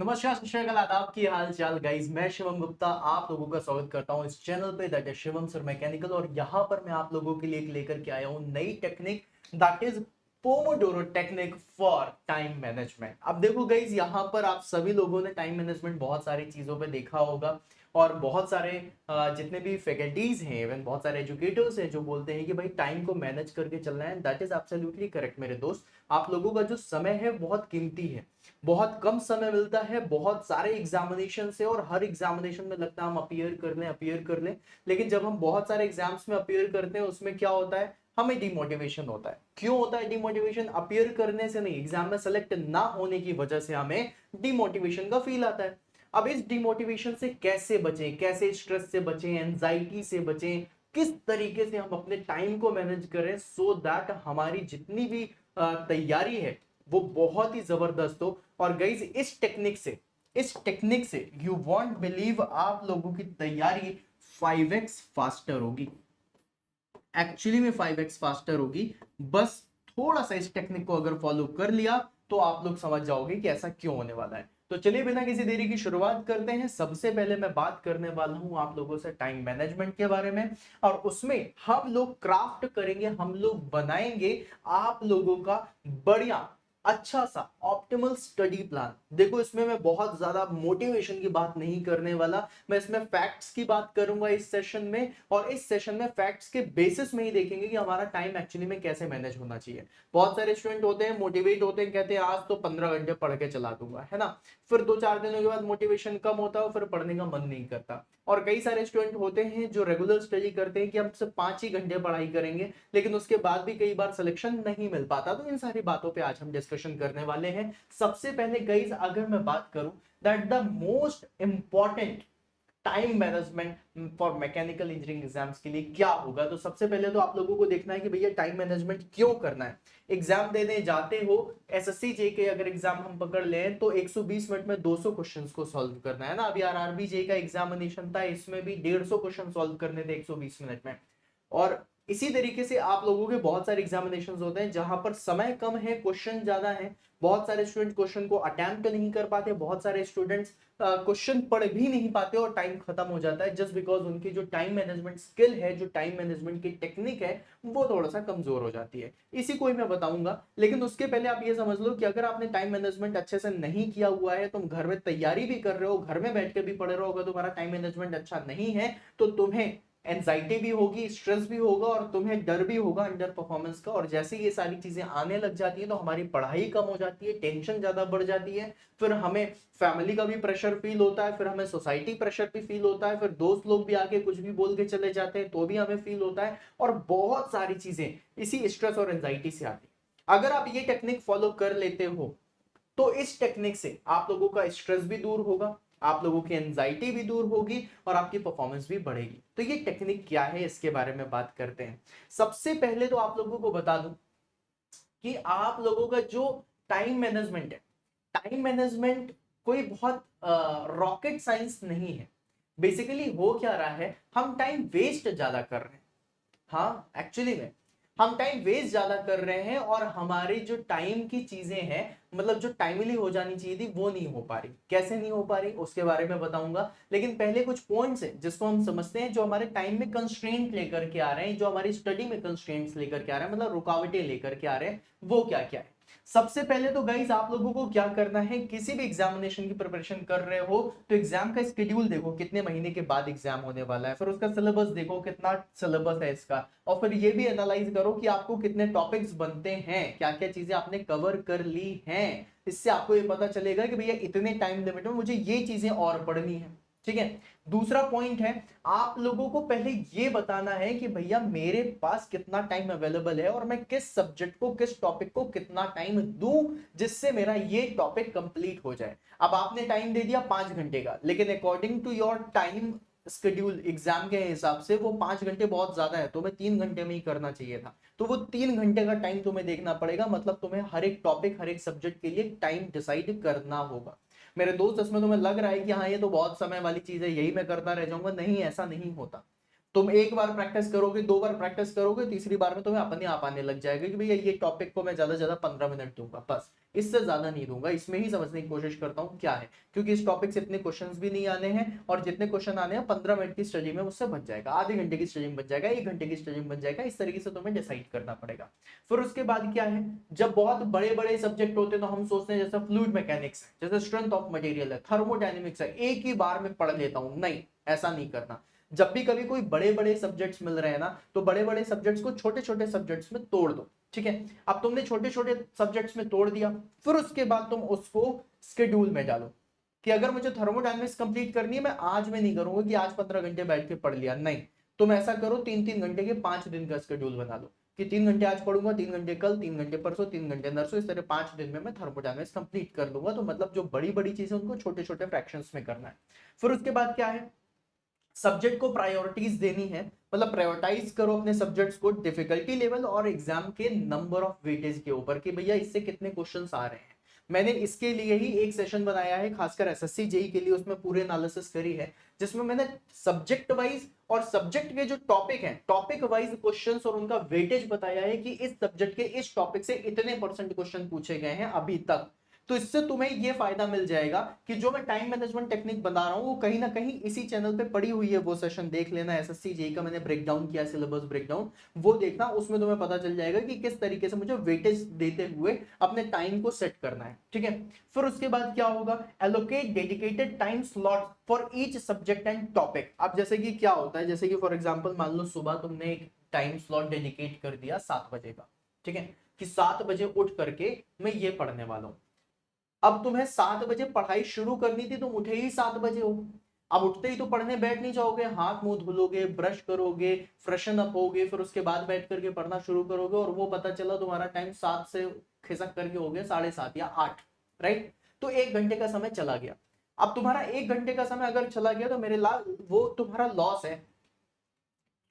नमस्कार, सत श्री अकाल, आदाब, की हाल चाल गाइस। मैं शिवम गुप्ता आप लोगों का स्वागत करता हूं इस चैनल पे that is Shivam sir mechanical. और यहां पर मैं आप लोगों के लिए एक लेकर के आया हूं नई technique that is Pomodoro technique for time management. अब देखो गाइस, यहां पर आप सभी लोगों ने टाइम मैनेजमेंट बहुत सारी चीजों पे देखा होगा और बहुत सारे जितने भी फैकल्टीज हैं, इवन बहुत सारे एजुकेटर्स हैं जो बोलते हैं कि भाई टाइम को मैनेज करके चलना है। दैट इज एब्सोल्युटली करेक्ट मेरे दोस्त। आप लोगों का जो समय है बहुत कीमती है, बहुत कम समय मिलता है, बहुत सारे एग्जामिनेशन से, और हर एग्जामिनेशन में लगता है हम अपियर कर लें। लेकिन जब हम बहुत सारे एग्जाम्स में अपियर करते हैं उसमें क्या होता है, हमें डिमोटिवेशन होता है। क्यों होता है डिमोटिवेशन? अपियर करने से नहीं, एग्जाम में सेलेक्ट ना होने की वजह से हमें डिमोटिवेशन का फील आता है। अब इस डिमोटिवेशन से कैसे बचें, कैसे स्ट्रेस से बचें, एंजाइटी से बचें, किस तरीके से हम अपने टाइम को मैनेज करें सो दैट हमारी जितनी भी तैयारी है वो बहुत ही जबरदस्त हो। और गाइस इस टेक्निक से यू वॉन्ट बिलीव आप लोगों की तैयारी 5x फास्टर होगी। एक्चुअली में 5x फास्टर होगी। बस थोड़ा सा इस टेक्निक को अगर फॉलो कर लिया तो आप लोग समझ जाओगे कि ऐसा क्यों होने वाला है। तो चलिए बिना किसी देरी की शुरुआत करते हैं। सबसे पहले मैं बात करने वाला हूं आप लोगों से टाइम मैनेजमेंट के बारे में, और उसमें हम लोग क्राफ्ट करेंगे, हम लोग बनाएंगे आप लोगों का बढ़िया अच्छा सा ऑप्टिमल स्टडी प्लान। देखो, इसमें मैं बहुत ज्यादा मोटिवेशन की बात नहीं करने वाला, मैं इसमें फैक्ट्स की बात करूंगा इस सेशन में। और इस सेशन में फैक्ट्स के बेसिस में ही देखेंगे कि हमारा टाइम एक्चुअली में कैसे मैनेज होना चाहिए। बहुत सारे स्टूडेंट होते हैं, मोटिवेट होते हैं, कहते हैं आज तो 15 घंटे पढ़ के चला दूंगा, है ना। फिर 2-4 दिनों के बाद मोटिवेशन कम होता है, फिर पढ़ने का मन नहीं करता। और कई सारे स्टूडेंट होते हैं जो रेगुलर स्टडी करते हैं कि हम सिर्फ 5 ही घंटे पढ़ाई करेंगे, लेकिन उसके बाद भी कई बार सिलेक्शन नहीं मिल पाता। तो इन सारी बातों पे आज हम डिस्कशन करने वाले हैं। सबसे पहले गाइस, अगर मैं बात करूं that the most important time management for mechanical engineering exams के लिए क्या होगा, तो सबसे पहले तो आप लोगों को देखना है कि भैया टाइम मैनेजमेंट क्यों करना है। एग्जाम देने जाते हो, एसएससी जे के अगर एग्जाम हम पकड़ लें तो 120 मिनट में 200 क्वेश्चंस को सॉल्व करना है ना। अभी आरआरबी जे का एग्जामिनेशन था, इसमें भी 150 क्वेश्चन सॉल्व करने थे 120 मिनट में। और इसी तरीके से आप लोगों के बहुत सारे एग्जामिनेशंस होते हैं जहां पर समय कम है, क्वेश्चन ज्यादा है। बहुत सारे स्टूडेंट क्वेश्चन को अटेम्प्ट नहीं कर पाते, बहुत सारे स्टूडेंट्स क्वेश्चन पढ़ भी नहीं पाते और टाइम खत्म हो जाता है जस्ट बिकॉज उनकी जो टाइम मैनेजमेंट स्किल है, जो टाइम मैनेजमेंट की टेक्निक है, वो थोड़ा सा कमजोर हो जाती है। इसी को ही मैं बताऊंगा, लेकिन उसके पहले आप ये समझ लो कि अगर आपने टाइम मैनेजमेंट अच्छे से नहीं किया हुआ है, तुम घर में तैयारी भी कर रहे हो, घर में बैठ के भी पढ़ रहे हो, अगर तुम्हारा टाइम मैनेजमेंट अच्छा नहीं है तो तुम्हें एंजाइटी भी होगी, स्ट्रेस भी होगा, और तुम्हें डर भी होगा अंडर परफॉर्मेंस का। और जैसे ये सारी चीजें आने लग जाती है तो हमारी पढ़ाई कम हो जाती है, टेंशन ज्यादा बढ़ जाती है। फिर हमें फैमिली का भी प्रेशर फील होता है, फिर हमें सोसाइटी प्रेशर भी फील होता है, फिर दोस्त लोग भी आके कुछ भी बोल के चले जाते हैं तो भी हमें फील होता है। और बहुत सारी चीजें इसी स्ट्रेस और एंजाइटी से आती है। अगर आप ये टेक्निक फॉलो कर लेते हो तो इस टेक्निक से आप लोगों का स्ट्रेस भी दूर होगा, आप लोगों की एंजाइटी भी दूर होगी, और आपकी परफॉर्मेंस भी बढ़ेगी। तो ये टेक्निक क्या है इसके बारे में बात करते हैं। सबसे पहले तो आप लोगों को बता दूं कि आप लोगों का जो टाइम मैनेजमेंट है, टाइम मैनेजमेंट कोई बहुत रॉकेट साइंस नहीं है। बेसिकली हो क्या रहा है, हम टाइम वेस्ट ज्यादा कर रहे हैं। हाँ, एक्चुअली में हम टाइम वेस्ट ज्यादा कर रहे हैं, और हमारी जो टाइम की चीजें हैं, मतलब जो टाइमली हो जानी चाहिए थी वो नहीं हो पा रही। कैसे नहीं हो पा रही उसके बारे में बताऊंगा, लेकिन पहले कुछ पॉइंट्स हैं जिसको हम समझते हैं, जो हमारे टाइम में कंस्ट्रेंट लेकर के आ रहे हैं, जो हमारी स्टडी में कंस्ट्रेंट्स लेकर के आ रहे हैं, मतलब रुकावटें लेकर के आ रहे हैं, वो क्या क्या है। सबसे पहले तो गाइस, आप लोगों को क्या करना है, किसी भी एग्जामिनेशन की प्रिपरेशन कर रहे हो तो एग्जाम का स्केड्यूल देखो, कितने महीने के बाद एग्जाम होने वाला है, फिर उसका सिलेबस देखो कितना सिलेबस है इसका, और फिर ये भी एनालाइज करो कि आपको कितने टॉपिक्स बनते हैं, क्या क्या चीजें आपने कवर कर ली हैं। इससे आपको ये पता चलेगा कि भैया इतने टाइम लिमिट में मुझे ये चीजें और पढ़नी है। ठीक है। दूसरा पॉइंट है, आप लोगों को पहले ये बताना है कि भैया मेरे पास कितना टाइम अवेलेबल है और मैं किस सब्जेक्ट को, किस टॉपिक को कितना टाइम दूं जिससे मेरा ये टॉपिक कंप्लीट हो जाए। अब आपने टाइम दे दिया 5 घंटे का, लेकिन according to your time schedule exam के हिसाब से वो 5 घंटे बहुत ज्यादा है, तुम्हें 3 घंटे में ही करना चाहिए था। तो वो 3 घंटे का टाइम तुम्हें देखना पड़ेगा, मतलब तुम्हें हर एक टॉपिक, हर एक सब्जेक्ट के लिए टाइम डिसाइड करना होगा। मेरे दोस्त, इसमें तुम्हें लग रहा है कि हाँ ये तो बहुत समय वाली चीज है, यही मैं करता रह जाऊंगा, नहीं, ऐसा नहीं होता। तुम एक बार प्रैक्टिस करोगे, 2 बार प्रैक्टिस करोगे, तीसरी बार में तुम्हें अपने आप आने लग जाएगा कि भैया ये टॉपिक को मैं ज्यादा से ज्यादा 15 मिनट दूंगा, बस इससे ज्यादा नहीं दूंगा, इसमें ही समझने की कोशिश करता हूँ क्या है, क्योंकि इस टॉपिक से इतने क्वेश्चंस भी नहीं आने हैं, और जितने क्वेश्चन आने हैं 15 मिनट की स्टडी में उससे बच जाएगा, आधे घंटे की स्टडी में बच जाएगा, 1 घंटे की स्टडी में बच जाएगा, इस तरीके से तुम्हें डिसाइड करना पड़ेगा। फिर उसके बाद क्या है, जब बहुत बड़े बड़े सब्जेक्ट होते हैं तो हम सोचते हैं जैसे फ्लूइड मैकेनिक्स है, जैसे स्ट्रेंथ ऑफ मटेरियल है, थर्मोडायनेमिक्स है, एक ही बार में पढ़ लेता हूं, नहीं ऐसा नहीं करना। जब भी कभी कोई बड़े बड़े सब्जेक्ट्स मिल रहे हैं ना, तो बड़े बड़े सब्जेक्ट्स को छोटे छोटे सब्जेक्ट्स में तोड़ दो, ठीक है। अब तुमने छोटे छोटे सब्जेक्ट्स में तोड़ दिया, फिर उसके बाद तुम उसको स्केड्यूल में डालो कि अगर मुझे थर्मोडायनेमिक्स कंप्लीट करनी है, मैं आज में नहीं करूंगा कि आज 15 घंटे बैठ के पढ़ लिया, नहीं। तुम ऐसा करो 3-3 घंटे के 5 दिन का स्केड्यूल बना लो कि 3 घंटे आज पढ़ूंगा, 3 घंटे कल, 3 घंटे परसों, 3 घंटे नरसों, इस तरह 5 दिन में मैं थर्मोडायनेमिक्स कंप्लीट कर लूंगा। तो मतलब जो बड़ी बड़ी चीजें उनको छोटे छोटे फ्रैक्शंस में करना है। फिर उसके बाद क्या है, सब्जेक्ट को प्रायोरिटीज देनी है, मतलब प्रायोरिटाइज करो अपने सब्जेक्ट्स को डिफिकल्टी लेवल और एग्जाम के नंबर ऑफ वेटेज के ऊपर कि भैया इससे कितने क्वेश्चंस आ रहे हैं। मैंने इसके लिए ही एक सेशन बनाया है खासकर एसएससी जेई के लिए, उसमें पूरे एनालिसिस करी है, जिसमें मैंने सब्जेक्ट वाइज और सब्जेक्ट के जो टॉपिक हैं टॉपिक वाइज क्वेश्चंस और उनका वेटेज बताया है कि इस सब्जेक्ट के इस टॉपिक से इतने परसेंट क्वेश्चन पूछे गए हैं अभी तक। तो इससे तुम्हें यह फायदा मिल जाएगा कि जो मैं टाइम मैनेजमेंट टेक्निक बता रहा हूं वो कहीं ना कहीं इसी चैनल पे पड़ी हुई है, वो सेशन देख लेना, एसएससी जेई का मैंने ब्रेकडाउन किया, सिलेबस ब्रेकडाउन, वो देखना, उसमें तुम्हें पता चल जाएगा कि किस तरीके से मुझे वेटेज देते हुए अपने टाइम को सेट करना है, ठीक है। फिर उसके बाद क्या होगा, allocate dedicated time slot for each subject and topic. अब जैसे कि क्या होता है, जैसे कि फॉर एग्जाम्पल मान लो सुबह तुमने एक टाइम स्लॉट डेडिकेट कर दिया 7 बजे का, ठीक है, कि 7 बजे उठ करके मैं ये पढ़ने वाला हूं। अब तुम्हें 7 बजे पढ़ाई शुरू करनी थी, तुम उठे ही 7 बजे हो। अब उठते ही तो पढ़ने बैठ नहीं जाओगे, हाथ मुंह धुलोगे, ब्रश करोगे, फ्रेशन अप होगे, फिर उसके बाद बैठ करके पढ़ना शुरू करोगे, और वो पता चला तुम्हारा टाइम 7 से खिसक करके हो गया 7:30 या 8, राइट। तो 1 घंटे का समय चला गया। अब तुम्हारा 1 घंटे का समय अगर चला गया तो मेरे लाल वो तुम्हारा लॉस है,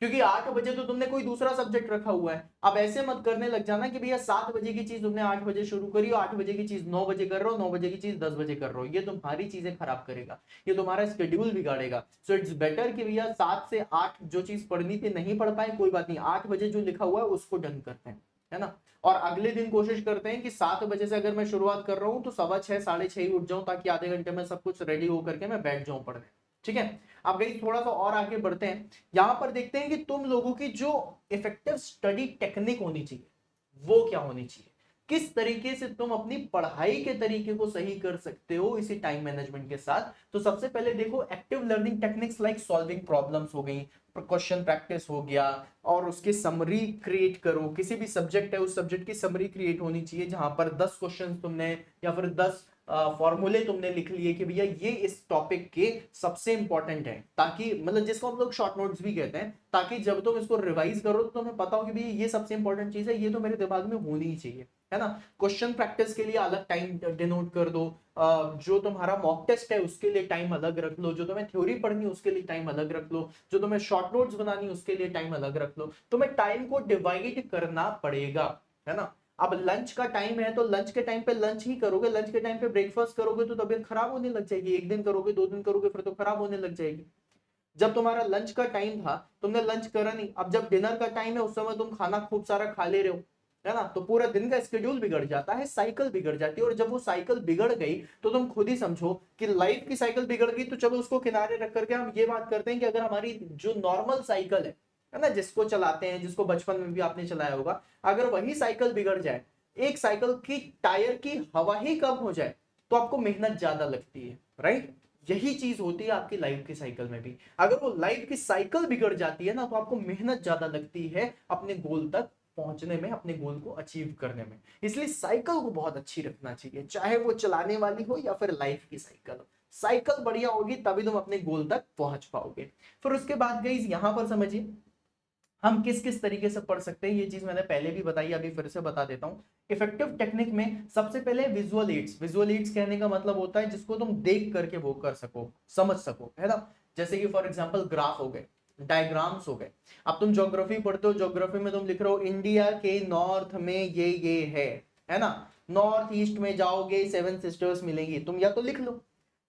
क्योंकि 8 बजे तो तुमने कोई दूसरा सब्जेक्ट रखा हुआ है। अब ऐसे मत करने लग जाना कि भैया 7 बजे की चीज तुमने 8 बजे शुरू करी, 8 बजे की चीज 9 बजे कर रहे हो, 9 बजे की चीज 10 बजे कर रहे हो, ये तुम्हारी चीजें खराब करेगा, ये तुम्हारा स्केड्यूल बिगाड़ेगा। सो इट्स बेटर कि भैया 7 से 8 जो चीज पढ़नी थी नहीं पढ़ पाए, कोई बात नहीं, 8 बजे जो लिखा हुआ है उसको डन करते हैं, है ना। और अगले दिन कोशिश करते हैं कि 7 बजे से अगर मैं शुरुआत कर रहा हूं तो 6:15 6:30 ही उठ जाऊं, ताकि आधे घंटे में सब कुछ रेडी होकर के मैं बैठ जाऊं पढ़ने, ठीक है। अब गई थोड़ा सा और आगे बढ़ते हैं, यहां पर देखते हैं कि तुम लोगों की जो इफेक्टिव स्टडी टेक्निक होनी चाहिए वो क्या होनी चाहिए, किस तरीके से तुम अपनी पढ़ाई के तरीके को सही कर सकते हो इसी टाइम मैनेजमेंट के साथ। तो सबसे पहले देखो, active learning techniques like solving problems हो गई, क्वेश्चन प्रैक्टिस हो गया, और उसकी समरी क्रिएट करो, किसी भी सब्जेक्ट है उस सब्जेक्ट की समरी क्रिएट होनी चाहिए, जहां पर 10 क्वेश्चन तुमने या फिर 10 फॉर्मूले तुमने लिख लिए कि भैया ये इस टॉपिक के सबसे इंपॉर्टेंट है, ताकि मतलब जिसको हम लोग शॉर्ट नोट्स भी कहते हैं, ताकि जब तुम इसको रिवाइज करो तो तुम्हें पता हो कि भैया ये सबसे इंपॉर्टेंट चीज है, ये तो मेरे दिमाग में होनी ही चाहिए, है ना। क्वेश्चन प्रैक्टिस के लिए अलग टाइम डिनोट कर दो, जो तुम्हारा मॉक टेस्ट है उसके लिए टाइम अलग रख लो, जो तुम्हें थ्योरी पढ़नी है उसके लिए टाइम अलग रख लो, जो तुम्हें शॉर्ट नोट्स बनानी है उसके लिए टाइम अलग रख लो। तुम्हें टाइम को डिवाइड करना पड़ेगा, है ना। अब लंच का टाइम है तो लंच के टाइम पे लंच ही करोगे, लंच के टाइम पे ब्रेकफास्ट करोगे तो तबीयत खराब होने लग जाएगी, एक दिन करोगे 2 दिन करोगे फिर तो खराब होने लग जाएगी। जब तुम्हारा लंच का टाइम था तुमने लंच करा नहीं, अब जब डिनर का टाइम है उस समय तुम खाना खूब सारा खा ले रहे हो, है ना, तो पूरा दिन का स्केड्यूल बिगड़ जाता है, साइकिल बिगड़ जाती है। और जब वो साइकिल बिगड़ गई तो तुम खुद ही समझो कि लाइफ की साइकिल बिगड़ गई। तो चलो उसको किनारे रख करके हम ये बात करते हैं कि अगर हमारी जो नॉर्मल साइकिल है ना, जिसको चलाते हैं, जिसको बचपन में भी आपने चलाया होगा, अगर वही साइकिल बिगड़ जाए, एक साइकिल की टायर की हवा ही कम हो जाए, तो आपको मेहनत ज्यादा लगती है, राइट। यही चीज होती है आपकी लाइफ की साइकिल में भी, अगर वो लाइफ की साइकिल बिगड़ जाती है ना, तो आपको मेहनत ज्यादा लगती है अपने गोल तक पहुंचने में, अपने गोल को अचीव करने में। इसलिए साइकिल को बहुत अच्छी रखना चाहिए, चाहे वो चलाने वाली हो या फिर लाइफ की साइकिल हो। साइकिल बढ़िया होगी तभी तुम अपने गोल तक पहुंच पाओगे। फिर उसके बाद गई यहां पर समझिए हम किस किस तरीके से पढ़ सकते हैं, ये चीज मैंने पहले भी बताई, अभी फिर से बता देता हूं। इफेक्टिव टेक्निक में सबसे पहले विजुअल एड्स, विजुअल एड्स कहने का मतलब होता है जिसको तुम देख करके वो कर सको, समझ सको, है ना। जैसे कि फॉर एग्जांपल ग्राफ हो गए, डायग्राम्स हो गए। अब तुम ज्योग्राफी पढ़ते हो, ज्योग्राफी में तुम लिख रहे हो इंडिया के नॉर्थ में ये है ना, नॉर्थ ईस्ट में जाओगे 7 सिस्टर्स मिलेंगी, तुम या तो लिख लो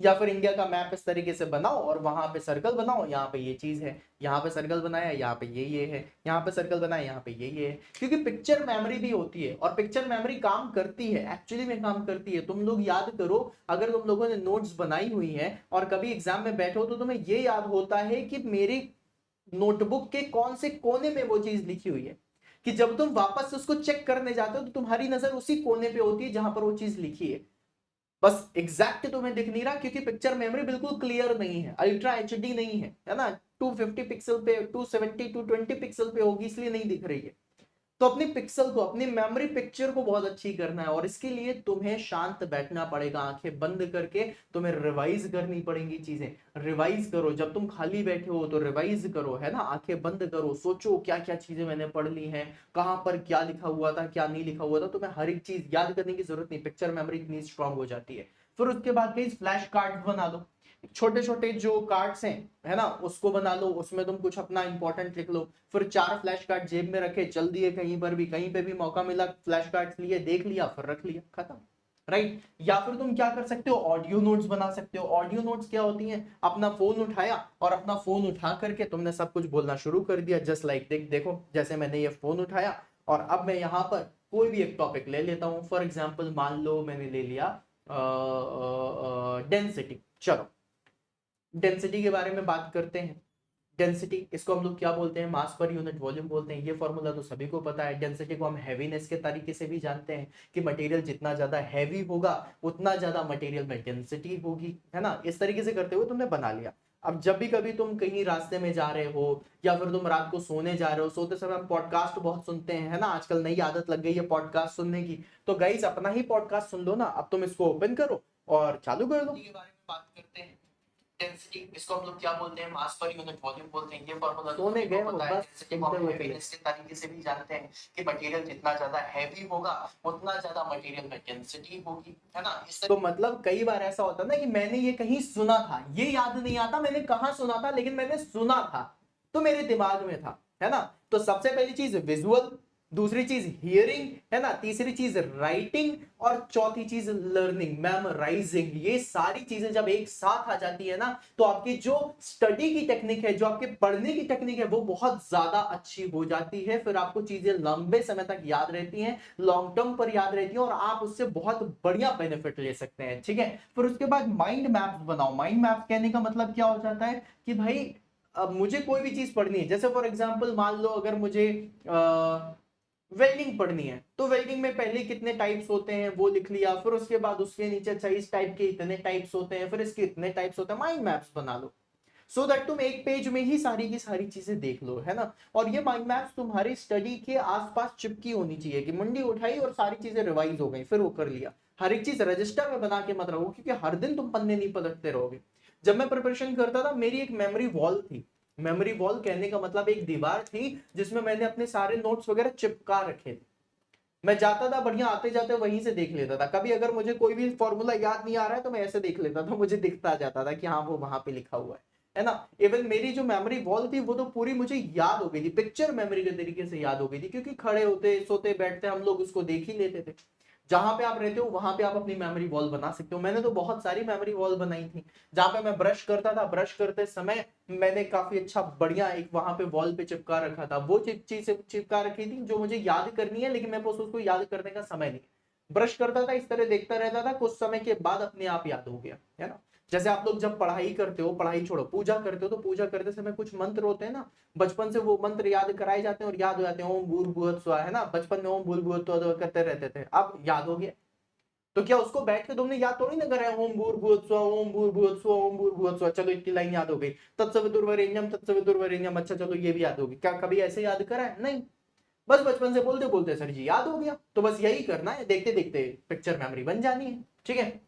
या फिर इंडिया का मैप इस तरीके से बनाओ और वहां पे सर्कल बनाओ, यहाँ पे ये चीज है, यहाँ पे सर्कल बनाया, यहाँ पे ये है, यहाँ पे सर्कल बनाया, यहाँ पे ये है। क्योंकि पिक्चर मेमोरी भी होती है और पिक्चर मेमोरी काम करती है, एक्चुअली में काम करती है। तुम लोग याद करो, अगर तुम लोगों ने नोट्स बनाई हुई है और कभी एग्जाम में बैठो तो तुम्हें ये याद होता है कि मेरी नोटबुक के कौन से कोने में वो चीज लिखी हुई है, कि जब तुम वापस से उसको चेक करने जाते हो तो तुम्हारी नजर उसी कोने पे होती है जहां पर वो चीज लिखी है। बस एग्जैक्ट तुम्हें दिख नहीं रहा क्योंकि पिक्चर मेमोरी बिल्कुल क्लियर नहीं है, अल्ट्रा एचडी नहीं है ना, 250 पिक्सल पे, 270 220 पिक्सल पे होगी, इसलिए नहीं दिख रही है। तो अपनी पिक्सल को, अपनी मेमोरी पिक्चर को बहुत अच्छी करना है और इसके लिए तुम्हें शांत बैठना पड़ेगा, आंखें बंद करके तुम्हें रिवाइज करनी पड़ेंगी चीजें। रिवाइज करो, जब तुम खाली बैठे हो तो रिवाइज करो, है ना, आंखें बंद करो, सोचो क्या क्या चीजें मैंने पढ़ ली हैं, कहां पर क्या लिखा हुआ था, क्या नहीं लिखा हुआ था। तुम्हें हर एक चीज याद करने की जरूरत नहीं, पिक्चर मेमोरी इतनी स्ट्रांग हो जाती है। फिर उसके बाद कई फ्लैश कार्ड बना लो, छोटे छोटे जो कार्ड्स हैं, है ना, उसको बना लो, उसमें तुम कुछ अपना इंपॉर्टेंट लिख लो। फिर 4 फ्लैश कार्ड जेब में रखे, चल दिए कहीं पर भी, कहीं पे भी मौका मिला फ्लैश कार्ड्स लिए, देख लिया, फिर रख लिया, खत्म। राइट। या फिर तुम क्या कर सकते हो, ऑडियो नोट्स बना सकते हो। ऑडियो नोट्स क्या होती हैं, अपना फोन उठाया और अपना फोन उठा करके तुमने सब कुछ बोलना शुरू कर दिया, जस्ट लाइक देखो जैसे मैंने ये फोन उठाया और अब मैं यहाँ पर कोई भी एक टॉपिक ले लेता हूं। फॉर एग्जाम्पल मान लो मैंने ले लिया डेंसिटी। चलो डेंसिटी के बारे में बात करते हैं। डेंसिटी, इसको हम लोग क्या बोलते हैं, मास पर यूनिट वॉल्यूम बोलते हैं। ये फॉर्मूला तो सभी को पता है। डेंसिटी को हम हैवीनेस के तरीके से भी जानते हैं कि मटेरियल जितना ज्यादा हैवी होगा उतना ज्यादा मटेरियल में डेंसिटी होगी, है ना। इस तरीके से करते हुए तुमने बना लिया। अब जब भी कभी तुम कहीं रास्ते में जा रहे हो या फिर तुम रात को सोने जा रहे हो, सोते समय हम पॉडकास्ट बहुत सुनते हैं, है ना, आजकल नई आदत लग गई है पॉडकास्ट सुनने की। तो गाइस अपना ही पॉडकास्ट सुन लो ना, अब तुम इसको ओपन करो और चालू कर दो। के बारे में बात करते हैं। डेंसिटी, इसको हम लोग क्या बोलते हैं, मास पर यूनिट वॉल्यूम बोलते हैं। ये फॉर्मूला तो सभी को पता है। डेंसिटी को हम हैवीनेस के तरीके से भी जानते हैं कि मटेरियल जितना ज्यादा हैवी होगा उतना ज्यादा मटेरियल में डेंसिटी होगी, है ना। तो मतलब कई बार ऐसा होता है ना कि मैंने ये कहीं सुना था, ये याद नहीं आता मैंने कहां सुना था, लेकिन मैंने सुना था तो मेरे दिमाग में था, है ना। तो सबसे पहली चीज विजुअल, दूसरी चीज हियरिंग, है ना, तीसरी चीज राइटिंग और चौथी चीज लर्निंग, मेमोराइजिंग। ये सारी चीजें जब एक साथ आ जाती है ना तो आपकी जो स्टडी की टेक्निक है, जो आपके पढ़ने की टेक्निक है, वो बहुत ज्यादा अच्छी हो जाती है। फिर आपको चीजें लंबे समय तक याद रहती हैं, लॉन्ग टर्म पर याद रहती हैं और आप उससे बहुत बढ़िया बेनिफिट ले सकते हैं, ठीक है। फिर उसके बाद माइंड मैप्स बनाओ। माइंड मैप कहने का मतलब क्या हो जाता है कि भाई अब मुझे कोई भी चीज पढ़नी है, जैसे फॉर एग्जांपल मान लो अगर मुझे वेल्डिंग पढ़नी है तो वेल्डिंग में पहले कितने टाइप्स होते हैं वो लिख लिया, फिर उसके बाद उसके नीचे अच्छा इस टाइप के इतने टाइप्स होते हैं, फिर इसके इतने टाइप्स होते हैं। माइंड मैप्स बना लो सो दैट तुम एक पेज में ही सारी की सारी चीजें देख लो, है ना। और ये माइंड मैप्स तुम्हारी स्टडी के आसपास चिपकी होनी चाहिए कि मुंडी उठाई और सारी चीजें रिवाइज हो गई, फिर वो कर लिया। हर एक चीज रजिस्टर में बना के मत रखो क्योंकि हर दिन तुम पन्ने नहीं पलटते रहोगे। जब मैं प्रिपरेशन करता था मेरी एक मेमोरी वॉल थी। मेमोरी वॉल कहने का मतलब एक दीवार थी जिसमें मैंने अपने सारे नोट्स वगैरह चिपका रखे थे। मैं जाता था बढ़िया, आते जाते वहीं से देख लेता था। कभी अगर मुझे कोई भी फॉर्मूला याद नहीं आ रहा है तो मैं ऐसे देख लेता था, मुझे दिखता जाता था कि हाँ वो वहां पे लिखा हुआ है ना। इवन मेरी जो मेमोरी वॉल थी वो तो पूरी मुझे याद हो गई थी, पिक्चर मेमोरी के तरीके से याद हो गई थी क्योंकि खड़े होते सोते बैठते हम लोग उसको देख ही लेते थे। जहां पे आप रहते हो वहां पे आप अपनी मेमोरी वॉल बना सकते हो। मैंने तो बहुत सारी मेमोरी वॉल बनाई थी। जहां पे मैं ब्रश करता था, ब्रश करते समय मैंने काफी अच्छा बढ़िया एक वहां पे वॉल पे चिपका रखा था। वो चीज चिपका रखी थी जो मुझे याद करनी है लेकिन मेरे पास उसको याद करने का समय नहीं। ब्रश करता था, इस तरह देखता रहता था, कुछ समय के बाद अपने आप याद हो गया, है ना। जैसे आप लोग जब पढ़ाई करते हो, पढ़ाई छोड़ो पूजा करते हो, तो पूजा करते समय कुछ मंत्र होते हैं ना, बचपन से वो मंत्र याद कराए जाते हैं और याद हो जाते हैं। ओम भूर्भुवः स्वः, है ना, बचपन में ओम भूर्भुवः स्वः करते रहते थे, अब याद हो गया। तो क्या उसको बैठ के तुमने याद थोड़ी ना करा है, ओम भूर्भुवः स्वः, ओम भूर्भुवः स्वः, ओम भूर्भुवः स्वः, चलो इतनी लाइन याद हो गई, तत्सवितुर्वरेण्यम तत्सवितुर्वरेण्यम, अच्छा चलो ये भी याद होगी। क्या कभी ऐसे याद करा है? नहीं। बस बचपन से बोलते बोलते सर जी याद हो गया। तो बस यही करना है, देखते देखते पिक्चर मेमोरी बन जानी है, ठीक है।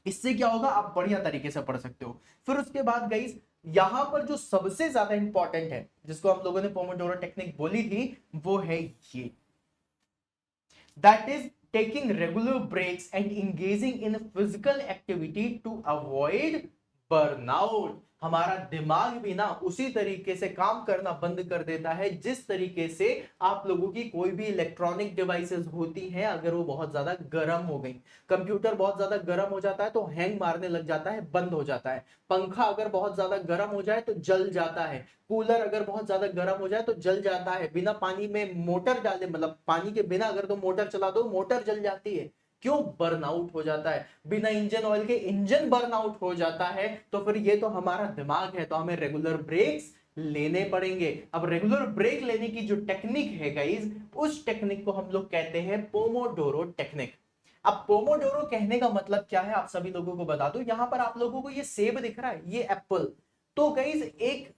इससे क्या होगा, आप बढ़िया तरीके से पढ़ सकते हो। फिर उसके बाद गाइस यहां पर जो सबसे ज्यादा इंपॉर्टेंट है, जिसको हम लोगों ने पोमोडोरो टेक्निक बोली थी, वो है ये, that is taking regular breaks and engaging in physical activity to avoid burnout. हमारा दिमाग भी ना उसी तरीके से काम करना बंद कर देता है जिस तरीके से आप लोगों की कोई भी इलेक्ट्रॉनिक डिवाइसेस होती हैं, अगर वो बहुत ज्यादा गर्म हो गई। कंप्यूटर बहुत ज्यादा गर्म हो जाता है तो हैंग मारने लग जाता है, बंद हो जाता है। पंखा अगर बहुत ज्यादा गर्म हो जाए तो जल जाता है। कूलर अगर बहुत ज्यादा गर्म हो जाए तो जल जाता है। बिना पानी में मोटर डाले, मतलब पानी के बिना अगर तुम मोटर चला दो, मोटर जल जाती है। क्यों? बर्नआउट हो जाता है। बिना इंजन ऑयल के इंजन बर्नआउट हो जाता है। तो फिर ये तो हमारा दिमाग है, तो हमें रेगुलर ब्रेक्स लेने पड़ेंगे। अब रेगुलर ब्रेक लेने की जो टेक्निक है गाइस, उस टेक्निक को हम लोग कहते हैं पोमोडोरो टेक्निक। अब पोमोडोरो कहने का मतलब क्या है, आप सभी लोगों को बता दूं। यहां पर आप लोगों को ये सेब दिख रहा है, ये एप्पल। तो गाइस एक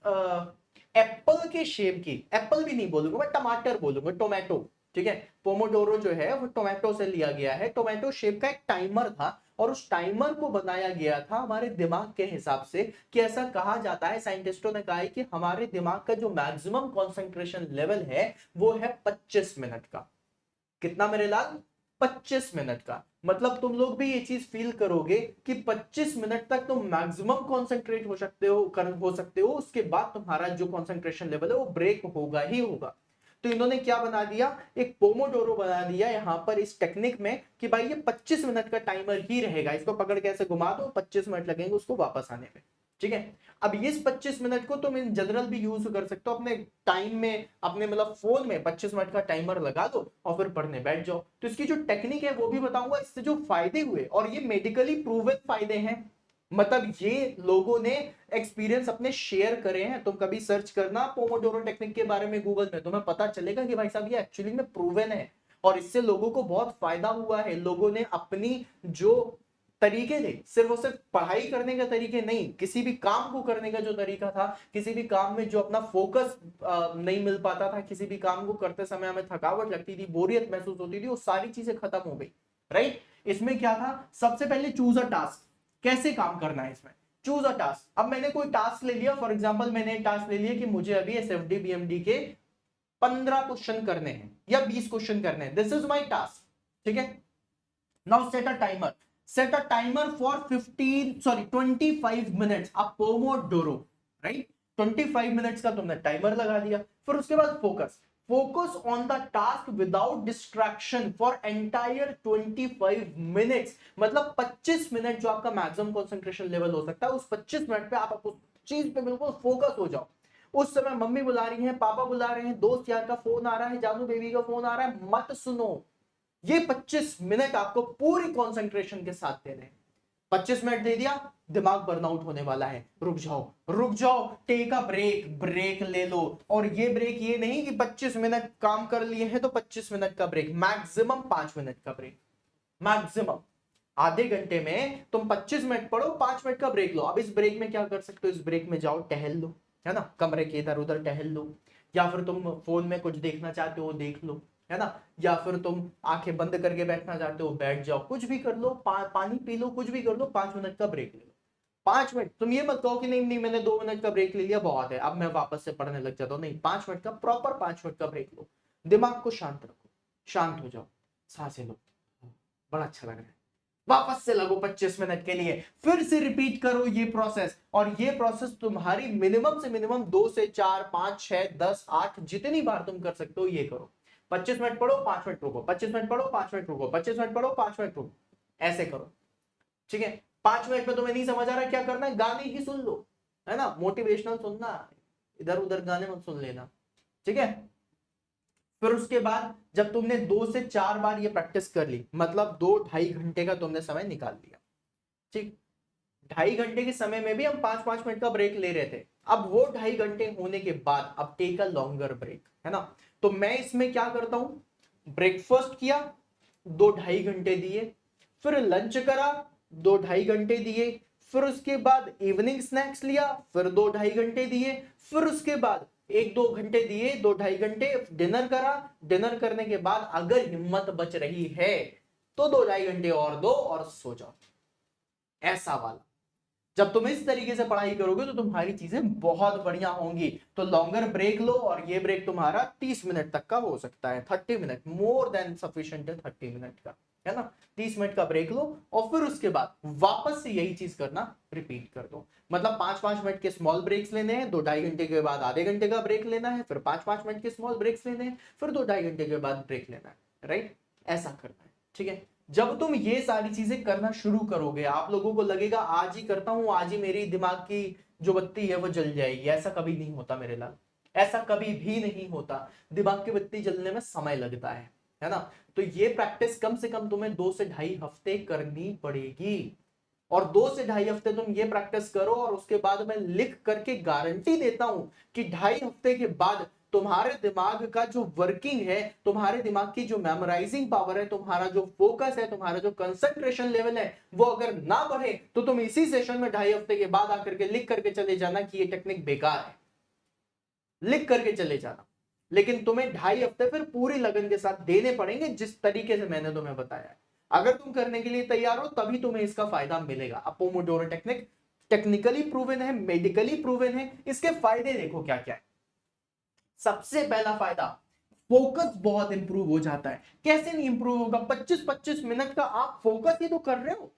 एप्पल के शेप की, एप्पल भी नहीं बोलूंगा मैं, टमाटर बोलूंगा, टोमेटो। ठीक है, पोमोडोरो जो है वो टोमेटो से लिया गया है। टोमेटो शेप का एक टाइमर था और उस टाइमर को बनाया गया था हमारे दिमाग के हिसाब से, कि ऐसा कहा जाता है, साइंटिस्टों ने कहा है कि हमारे दिमाग का जो मैक्सिमम कंसंट्रेशन लेवल है वो है 25 मिनट का। कितना मेरे लाल? 25 मिनट का। मतलब तुम लोग भी ये चीज फील करोगे कि 25 मिनट तक तुम मैक्सिमम कंसंट्रेट हो सकते हो, उसके बाद तुम्हारा जो कंसंट्रेशन लेवल है वो ब्रेक होगा ही होगा। तो इन्होंने क्या बना दिया, एक पोमोडोरो बना दिया यहां पर इस टेक्निक में, कि भाई ये 25 मिनट का टाइमर ही रहेगा। इसको पकड़ के ऐसे घुमा दो, 25 मिनट लगेंगे उसको वापस आने में। ठीक है, अब इस 25 मिनट को तुम इन जनरल भी यूज कर सकते हो अपने टाइम में, अपने मतलब फोन में 25 मिनट का टाइमर लगा दो और फिर पढ़ने बैठ जाओ। तो इसकी जो टेक्निक है वो भी बताऊंगा, इससे जो फायदे हुए, और ये मेडिकली प्रूवन फायदे हैं। मतलब ये लोगों ने एक्सपीरियंस अपने शेयर करे हैं। तुम कभी सर्च करना पोमोडोरो टेक्निक के बारे में गूगल में, तुम्हें पता चलेगा कि भाई साहब ये एक्चुअली में प्रूवन है और इससे लोगों को बहुत फायदा हुआ है। लोगों ने अपनी जो तरीके थे, सिर्फ और सिर्फ पढ़ाई करने का तरीके नहीं, किसी भी काम को करने का जो तरीका था, किसी भी काम में जो अपना फोकस नहीं मिल पाता था, किसी भी काम को करते समय हमें थकावट लगती थी, बोरियत महसूस होती थी, वो सारी चीजें खत्म हो गई। राइट? इसमें क्या था, सबसे पहले चूज अ टास्क। कैसे काम करना है इसमें? Choose a task. अब मैंने कोई टास्क ले लिया, फॉर एग्जाम्पल मैंने टास्क ले लिया कि मुझे अभी एसएफडी बीएमडी के 15 क्वेश्चन करने हैं या 20 क्वेश्चन करने हैं। This is my task. ठीक है, now set a timer. Set a timer for 25 minutes. आप पोमोडोरो, राइट, 25 मिनट्स का तुमने टाइमर लगा दिया। फिर उसके बाद focus on the task without distraction for entire 25 minutes. मतलब 25 मिनट जो आपका मैक्सिमम कंसंट्रेशन लेवल हो सकता है, उस 25 मिनट पे आप उस चीज पे बिल्कुल फोकस हो जाओ। उस समय मम्मी बुला रही है, पापा बुला रहे हैं, दोस्त यार का फोन आ रहा है, जानू बेबी का फोन आ रहा है, मत सुनो। ये 25 मिनट आपको पूरी कंसंट्रेशन के साथ देने हैं। 25 मिनट दे दिया, दिमाग बर्नआउट होने वाला है, रुक जाओ, रुक जाओ, टेक अ ब्रेक, ब्रेक ले लो। और ये ब्रेक ये नहीं कि 25 मिनट काम कर लिए हैं तो 25 मिनट का ब्रेक, मैक्सिमम 5 मिनट का ब्रेक, मैक्सिमम। आधे घंटे में तुम 25 मिनट पढ़ो, 5 मिनट का ब्रेक लो। अब इस ब्रेक में क्या कर सकते हो, इस ब्रेक में जाओ टहल लो, है ना, कमरे के इधर उधर टहल लो, या फिर तुम फोन में कुछ देखना चाहते हो देख लो, है ना, या फिर तुम आंखें बंद करके बैठना चाहते हो बैठ जाओ, कुछ भी कर लो, पानी पी लो, कुछ भी कर लो, 5 मिनट का ब्रेक ले लो। 5 मिनट। तुम ये मत कहो कि नहीं नहीं मैंने 2 मिनट का ब्रेक ले लिया बहुत है, अब मैं वापस से पढ़ने लग जाता हूं। नहीं, 5 मिनट का प्रॉपर 5 मिनट का ब्रेक लो। दिमाग को शांत रखो, शांत हो जाओ, सांसें लो, बड़ा अच्छा लग रहा है, वापस से लगो 25 मिनट के लिए, फिर से रिपीट करो ये प्रोसेस। और ये प्रोसेस तुम्हारी मिनिमम से मिनिमम 2 से 4 5 6 10 8 जितनी बार तुम कर सकते हो ये करो। 25 मिनट पढ़ो, 5 मिनट रुको, 25 मिनट पढ़ो, 5 मिनट रुको, 25 मिनट पढ़ो, 5 मिनट रुको, ऐसे करो। ठीक है, 5 मिनट में तुम्हें नहीं समझ आ रहा क्या करना है, गाने ही सुन लो, है ना, मोटिवेशनल सुनना, इधर उधर गाने मत सुन लेना। ठीक है, फिर उसके बाद जब तुमने 2 से 4 बार ये प्रैक्टिस कर ली, मतलब 2-2.5 घंटे का तुमने समय निकाल लिया। ठीक, 2.5 घंटे के समय में भी हम 5-5 मिनट का ब्रेक ले रहे थे। अब वो 2.5 घंटे होने के बाद अब टेक अ लॉन्गर ब्रेक, है ना। तो मैं इसमें क्या करता हूं, ब्रेकफास्ट किया, 2-2.5 घंटे दिए, फिर लंच करा, 2-2.5 घंटे दिए, फिर उसके बाद इवनिंग स्नैक्स लिया, फिर 2-2.5 घंटे दिए, फिर उसके बाद 1-2 घंटे दिए, 2-2.5 घंटे डिनर करा। डिनर करने के बाद अगर हिम्मत बच रही है तो 2-2.5 घंटे और दो और सो जाओ, ऐसा वाला। जब तुम इस तरीके से पढ़ाई करोगे तो तुम्हारी चीजें बहुत बढ़िया होंगी। तो लॉन्गर ब्रेक लो, और ये ब्रेक तुम्हारा 30 मिनट तक का हो सकता है, 30 मिनट, मोर देन सफिशिएंट है 30 मिनट का, है ना। 30 मिनट का ब्रेक लो और फिर उसके बाद वापस से यही चीज करना रिपीट कर दो। मतलब 5-5 मिनट के स्मॉल ब्रेक्स लेने हैं, 2-2.5 घंटे के बाद आधे घंटे का ब्रेक लेना है, फिर 5-5 मिनट के स्मॉल ब्रेक्स लेने हैं, फिर 2-2.5 घंटे के बाद ब्रेक लेना है, राइट। ऐसा करना है, ठीक है। जब तुम ये सारी चीजें करना शुरू करोगे, आप लोगों को लगेगा आज ही करता हूं, आज ही मेरी दिमाग की जो बत्ती है वो जल जाएगी। ऐसा कभी नहीं होता मेरे लाल, ऐसा कभी भी नहीं होता। दिमाग की बत्ती जलने में समय लगता है ना। तो ये प्रैक्टिस कम से कम तुम्हें 2 से ढाई हफ्ते करनी पड़ेगी, और 2 से ढाई हफ्ते तुम ये प्रैक्टिस करो, और उसके बाद मैं लिख करके गारंटी देता हूं कि 2.5 हफ्ते के बाद तुम्हारे दिमाग का जो वर्किंग है, तुम्हारे दिमाग की जो मेमोराइजिंग पावर है, तुम्हारा जो फोकस है, तुम्हारा जो कंसंट्रेशन लेवल है, वो अगर ना बढ़े तो तुम इसी सेशन में 2.5 हफ्ते के बाद आकर के लिख करके चले जाना कि ये टेक्निक बेकार है, लिख करके चले जाना। लेकिन तुम्हें 2.5 हफ्ते फिर पूरी लगन के साथ देने पड़ेंगे, जिस तरीके से मैंने तुम्हें बताया है। अगर तुम करने के लिए तैयार हो तभी तुम्हें इसका फायदा मिलेगा। अब पोमोडोरो टेक्निक टेक्निकली प्रूवन है, मेडिकली प्रूवन है। इसके फायदे देखो क्या क्या है। सबसे पहला फायदा, फोकस बहुत इंप्रूव हो जाता है। कैसे नहीं इंप्रूव होगा? 25-25 मिनट का आप फोकस ही तो कर रहे हो।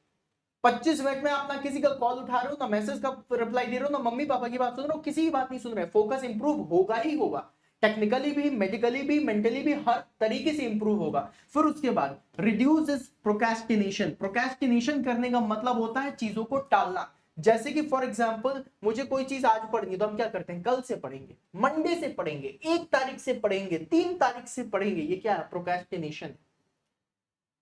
25 मिनट में आप ना किसी का कॉल उठा रहे हो, ना मैसेज का रिप्लाई दे रहे हो, ना मम्मी पापा की बात सुन रहे हो, किसी की बात नहीं सुन रहे। फोकस इंप्रूव होगा ही होगा, टेक्निकली भी, मेडिकली भी, मेंटली भी, हर तरीके से इंप्रूव होगा। फिर उसके बाद रिड्यूस प्रोक्रेस्टिनेशन। प्रोक्रेस्टिनेशन करने का मतलब होता है चीजों को टालना। जैसे कि फॉर एग्जांपल मुझे कोई चीज आज पढ़नी है, तो हम क्या करते हैं, कल से पढ़ेंगे, मंडे से पढ़ेंगे, 1 तारीख से पढ़ेंगे, 3 तारीख से पढ़ेंगे। ये क्या है? प्रोक्रेस्टिनेशन।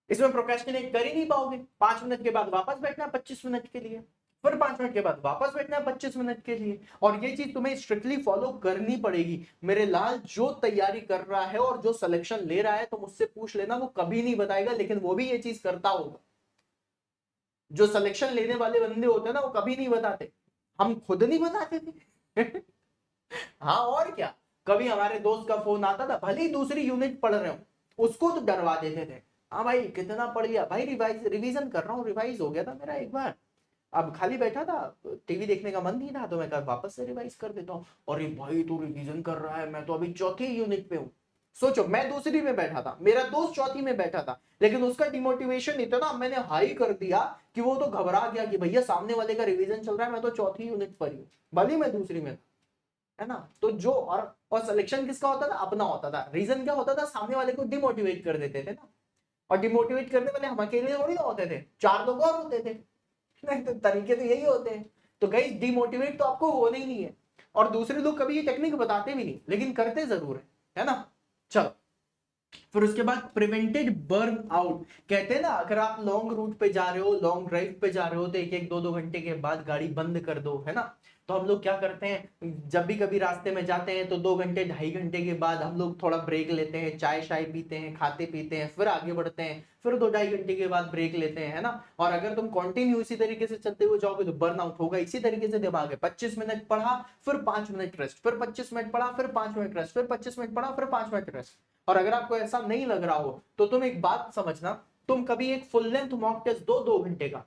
इसमें प्रोक्रेस्टिनेट कर ही नहीं पाओगे। 5 मिनट के बाद वापस बैठना 25 मिनट के लिए, फिर 5 मिनट के बाद वापस बैठना 25 मिनट के लिए। और ये चीज तुम्हें स्ट्रिक्टली फॉलो करनी पड़ेगी मेरे लाल। जो तैयारी कर रहा है और जो सिलेक्शन ले रहा है, तो मुझसे पूछ लेना, वो कभी नहीं बताएगा, लेकिन वो भी ये चीज करता होगा। जो सिलेक्शन लेने वाले बंदे होते हैं ना, वो कभी नहीं बताते। हम खुद नहीं बताते थे। हाँ और क्या। कभी हमारे दोस्त का फोन आता था, भले ही दूसरी यूनिट पढ़ रहे हो, उसको तो डरवा देते थे। हाँ भाई कितना पढ़ लिया भाई? रिवीजन कर रहा हूँ, रिवाइज हो गया था मेरा एक बार, अब खाली बैठा था, टीवी देखने का मन नहीं था, तो मैं कहा वापस से रिवाइज कर देता हूँ। अरे भाई तू रिवीजन कर रहा है, मैं तो अभी चौथी यूनिट पे हूँ। सोचो, मैं दूसरी में बैठा था, मेरा दोस्त चौथी में बैठा था, लेकिन उसका डिमोटिवेशन इतना मैंने हाई कर दिया कि वो तो घबरा गया कि भैया सामने वाले का रिवीजन चल रहा है, मैं तो चौथी यूनिट पर ही हूँ, भले मैं दूसरी में था, है ना। तो जो और सिलेक्शन किसका होता था? अपना होता था। रीजन क्या होता था? सामने वाले को डिमोटिवेट कर देते थे ना। और डिमोटिवेट करने वाले हम अकेले थोड़ी ना होते थे, 4 लोग और होते थे। नहीं तो तरीके तो यही होते हैं। तो गाइस डिमोटिवेट तो आपको होना ही नहीं है, और दूसरे लोग कभी ये टेक्निक बताते भी नहीं, लेकिन करते जरूर है ना। चलो, फिर उसके बाद प्रिवेंटेड बर्न आउट। कहते हैं ना, अगर आप लॉन्ग रूट पे जा रहे हो, लॉन्ग ड्राइव पे जा रहे हो, तो 1-1, 2-2 घंटे के बाद गाड़ी बंद कर दो, है ना। तो हम लोग क्या करते हैं, जब भी कभी रास्ते में जाते हैं, तो 2 घंटे 2.5 घंटे के बाद हम लोग थोड़ा ब्रेक लेते हैं, चाय शाय पीते हैं, खाते पीते हैं, फिर आगे बढ़ते हैं, फिर 2-2.5 घंटे के बाद ब्रेक लेते हैं, है ना। और अगर तुम कंटिन्यू इसी तरीके से चलते हुए जाओगे तो बर्न आउट होगा। इसी तरीके से दिमाग है, 25 मिनट पढ़ा, फिर 5 मिनट रेस्ट, फिर 25 मिनट पढ़ा, फिर 5 मिनट रेस्ट, फिर 25 मिनट पढ़ा, फिर 5 मिनट रेस्ट। और अगर आपको ऐसा नहीं लग रहा हो, तो तुम एक बात समझना, तुम कभी एक फुल लेंथ मॉक टेस्ट दो, 2 घंटे का,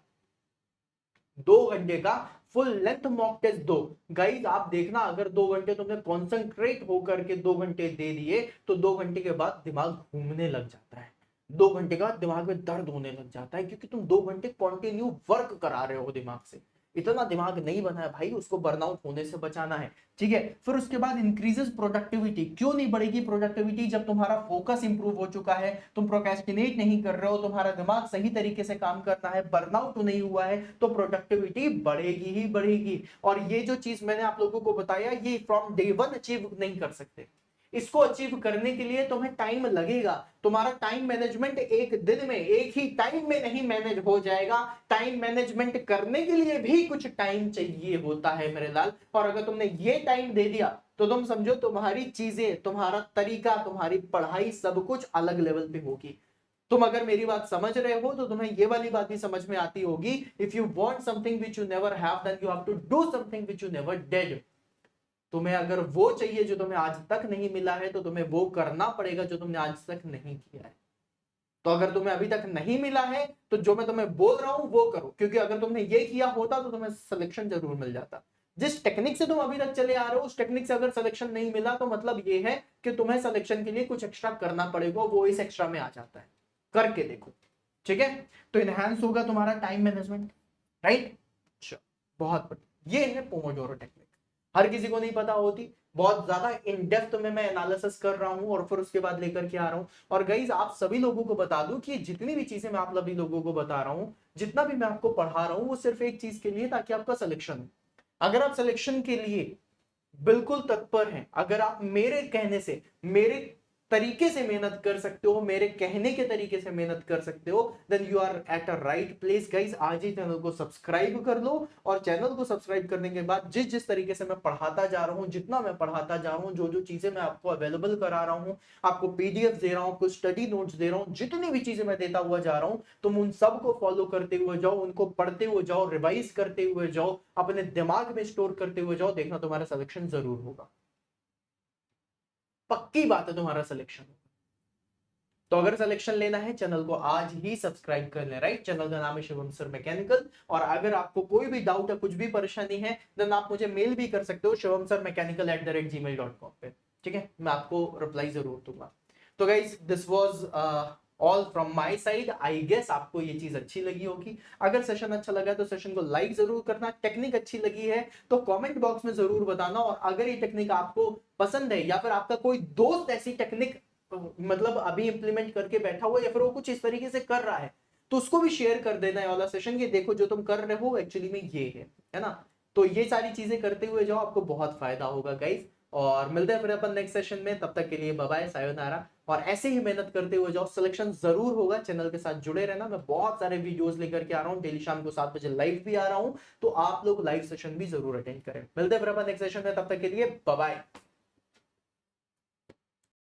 2 घंटे का फुल लेंथ मॉक टेस्ट दो। गाइस आप देखना, अगर 2 घंटे तुमने कॉन्सेंट्रेट होकर के 2 घंटे दे दिए, तो 2 घंटे के बाद दिमाग घूमने लग जाता है। 2 घंटे के बाद दिमाग में दर्द होने लग जाता है, क्योंकि तुम 2 घंटे कंटिन्यू वर्क करा रहे हो दिमाग से। इतना दिमाग नहीं बना है भाई, उसको बर्नआउट होने से बचाना है, ठीक है। फिर उसके बाद इंक्रीजेस प्रोडक्टिविटी। क्यों नहीं बढ़ेगी प्रोडक्टिविटी? जब तुम्हारा फोकस इंप्रूव हो चुका है, तुम प्रोक्रेस्टिनेट नहीं कर रहे हो, तुम्हारा दिमाग सही तरीके से काम करना है, बर्नआउट नहीं हुआ है, तो प्रोडक्टिविटी बढ़ेगी ही बढ़ेगी। और ये जो चीज मैंने आप लोगों को बताया, ये फ्रॉम डे 1 अचीव नहीं कर सकते। इसको अचीव करने के लिए तुम्हें टाइम लगेगा। तुम्हारा टाइम मैनेजमेंट एक दिन में, एक ही टाइम में नहीं मैनेज हो जाएगा। टाइम मैनेजमेंट करने के लिए भी कुछ टाइम चाहिए होता है मेरे लाल। और अगर तुमने ये टाइम दे दिया, तो तुम समझो तुम्हारी चीजें, तुम्हारा तरीका, तुम्हारी पढ़ाई, सब कुछ अलग लेवल पे होगी। तुम अगर मेरी बात समझ रहे हो, तो तुम्हें ये वाली बात भी समझ में आती होगी, if you want something which you never have done, you have to do something which you never did. तुम्हें अगर वो चाहिए जो तुम्हें आज तक नहीं मिला है, तो तुम्हें वो करना पड़ेगा जो तुमने आज तक नहीं किया है। तो अगर तुम्हें अभी तक नहीं मिला है तो जो मैं तुम्हें बोल रहा हूं वो करो, क्योंकि अगर तुमने ये किया होता तो तुम्हें सिलेक्शन जरूर मिल जाता। जिस टेक्निक से तुम अभी तक चले आ रहे हो उस टेक्निक से अगर सिलेक्शन नहीं मिला तो मतलब ये है कि तुम्हें सिलेक्शन के लिए कुछ एक्स्ट्रा करना पड़ेगा, वो इस एक्स्ट्रा में आ जाता है, करके देखो। ठीक है, तो इनहैंस होगा तुम्हारा टाइम मैनेजमेंट, राइट। बहुत बढ़िया, ये है पोमोडोरो टेक्निक। हर किसी को नहीं पता होती, बहुत ज्यादा इन डेप्थ में मैं एनालिसिस कर रहा हूं और फिर उसके बाद लेकर के आ रहा हूं। और गाइस आप सभी लोगों को बता दूं कि जितनी भी चीजें मैं आप सभी लोगों को बता रहा हूं, जितना भी मैं आपको पढ़ा रहा हूं, वो सिर्फ एक चीज के लिए, ताकि आपका सिलेक्शन हो। अगर आप सिलेक्शन के लिए बिल्कुल तत्पर हैं, अगर आप मेरे कहने से, मेरे तरीके से मेहनत कर सकते हो, मेरे कहने के तरीके से मेहनत कर सकते हो, then you are at a right place guys. आज ही चैनल को सब्सक्राइब कर लो, और चैनल को सब्सक्राइब करने के बाद जिस जिस तरीके से मैं पढ़ाता जा रहा हूं, जितना मैं पढ़ाता जा रहा हूं, जो जो चीजें मैं आपको अवेलेबल करा रहा हूं, आपको पीडीएफ दे रहा हूं, आपको स्टडी नोट्स दे रहा हूं, जितनी भी चीजें मैं देता हुआ जा रहा हूं, तुम उन सबको फॉलो करते हुए जाओ, उनको पढ़ते हुए जाओ, रिवाइज करते हुए जाओ, अपने दिमाग में स्टोर करते हुए जाओ, देखना तुम्हारा सिलेक्शन जरूर होगा। पक्की बात है, तुम्हारा सिलेक्शन। तो अगर सिलेक्शन लेना है, चैनल को आज ही सब्सक्राइब कर लें, राइट। चैनल का नाम है शिवम सर मैकेनिकल। और अगर आपको कोई भी डाउट है, कुछ भी परेशानी है, देन आप मुझे मेल भी कर सकते हो shivam-sir-mechanical@gmail.com पे। ठीक है, मैं आपको रिप्लाई जरूर दूंगा। तो guys this was all from my side. I guess आपको ये चीज अच्छी लगी होगी। अगर सेशन अच्छा लगा तो सेशन को लाइक जरूर करना, टेक्निक अच्छी लगी है तो कमेंट बॉक्स में जरूर बताना। और अगर ये टेक्निक आपको पसंद है, या फिर आपका कोई दोस्त ऐसी टेक्निक मतलब अभी इंप्लीमेंट करके बैठा हुआ, या फिर वो कुछ इस तरीके से कर रहा है, तो उसको भी शेयर कर देना है वाला सेशन, ये देखो जो तुम कर रहे हो एक्चुअली में ये है ना। तो ये सारी चीजें करते हुए जाओ, आपको बहुत फायदा होगा गाइस। और मिलते हैं फिर अपन नेक्स्ट सेशन में, तब तक के लिए बाय बाय, सायोनारा। और ऐसे ही मेहनत करते हुए जाओ, सिलेक्शन जरूर होगा। चैनल के साथ जुड़े रहना, मैं बहुत सारे वीडियोस लेकर के आ रहा हूँ, डेली शाम को 7 बजे लाइव भी आ रहा हूँ, तो आप लोग लाइव सेशन भी जरूर अटेंड करें। मिलते हैं फिर अपन नेक्स्ट सेशन में, तब तक के लिए बाय बाय।